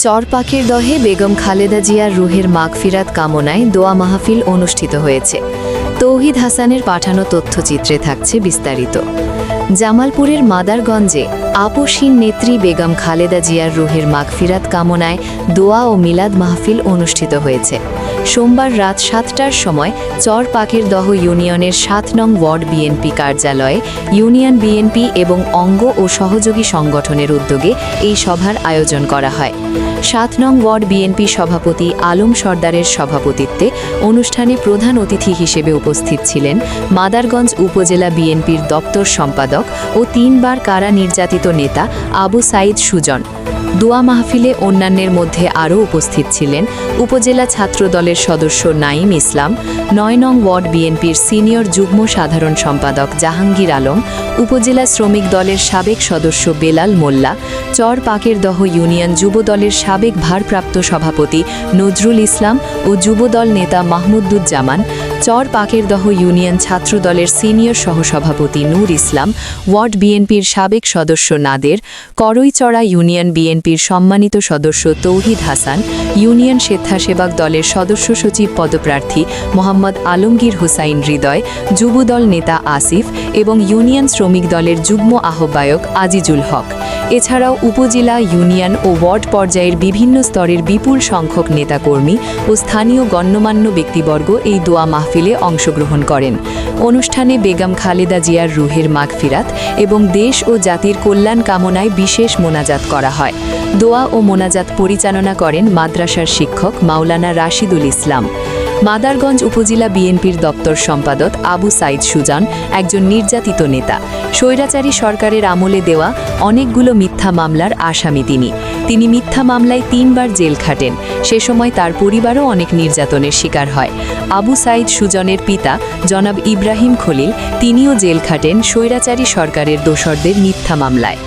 চরপাখির দহে বেগম খালেদা জিয়ার রুহের মাগফিরাত কামনায় দোয়া মাহফিল অনুষ্ঠিত হয়েছে। তৌহিদ হাসানের পাঠানো তথ্যচিত্রে থাকছে বিস্তারিত। জামালপুরের মাদারগঞ্জে আপসহীন নেত্রী বেগম খালেদা জিয়ার রুহের মাগফিরাত কামনায় দোয়া ও মিলাদ মাহফিল অনুষ্ঠিত হয়েছে। সোমবার রাত 7টার সময় চরপাখিরদহ ইউনিয়নের 7 নং ওয়ার্ড বিএনপি কার্যালয়ে ইউনিয়ন বিএনপি এবং অঙ্গ ও সহযোগী সংগঠনের উদ্যোগে এই সভার আয়োজন করা হয়। 7 নং ওয়ার্ড বিএনপি সভাপতি আলম সর্দারের সভাপতিত্বে অনুষ্ঠানে প্রধান অতিথি হিসেবে উপস্থিত ছিলেন মাদারগঞ্জ উপজেলা বিএনপির দপ্তর সম্পাদক ও 3 বার কারা নির্যাতিত নেতা আবু সাইদ সুজন। দোয়া মাহফিলে অন্যান্যের মধ্যে আরও উপস্থিত ছিলেন উপজেলা ছাত্রদলের সদস্য নাঈম ইসলাম, 9 নং ওয়ার্ড বিএনপির সিনিয়র যুগ্ম সাধারণ সম্পাদক জাহাঙ্গীর আলম, উপজেলা শ্রমিক দলের সাবেক সদস্য বেলাল মোল্লা, চরপাখিরদহ ইউনিয়ন যুবদলের সাবেক ভারপ্রাপ্ত সভাপতি নজরুল ইসলাম ও যুবদল নেতা মাহমুদুজ্জামান, চরপাখিরদহ ইউনিয়ন ছাত্রদলের সিনিয়র সহসভাপতি নূর ইসলাম, ওয়ার্ড বিএনপির সাবেক সদস্য নাদের, করইচড়া ইউনিয়ন বিএনপির সম্মানিত সদস্য তৌহিদ হাসান, ইউনিয়ন স্বেচ্ছাসেবক দলের সদস্য সচিব পদপ্রার্থী মোহাম্মদ আলমগীর হোসাইন হৃদয়, যুবদল নেতা আসিফ এবং ইউনিয়ন শ্রমিক দলের যুগ্ম আহ্বায়ক আজিজুল হক। এছাড়াও উপজেলা, ইউনিয়ন ও ওয়ার্ড পর্যায়ের বিভিন্ন স্তরের বিপুল সংখ্যক নেতাকর্মী ও স্থানীয় গণ্যমান্য ব্যক্তিবর্গ এই দোয়া মাহফিলে অংশগ্রহণ করেন। অনুষ্ঠানে বেগম খালেদা জিয়ার রুহের মাগফিরাত এবং দেশ ও জাতির কল্যাণ কামনায় বিশেষ মোনাজাত করা হয়। দোয়া ও মোনাজাত পরিচালনা করেন মাদ্রাসার শিক্ষক মাওলানা রাশিদুল ইসলাম। মাদারগঞ্জ উপজেলা বিএনপির দপ্তর সম্পাদক আবু সাইদ সুজন একজন নির্যাতিত নেতা। স্বৈরাচারী সরকারের আমলে দেওয়া অনেকগুলো মিথ্যা মামলার আসামি তিনি মিথ্যা মামলায় 3 বার জেল খাটেন। সে সময় তার পরিবারও অনেক নির্যাতনের শিকার হয়। আবু সাইদ সুজনের পিতা জনাব ইব্রাহিম খলিল তিনিও জেল খাটেন স্বৈরাচারী সরকারের দোসরদের মিথ্যা মামলায়।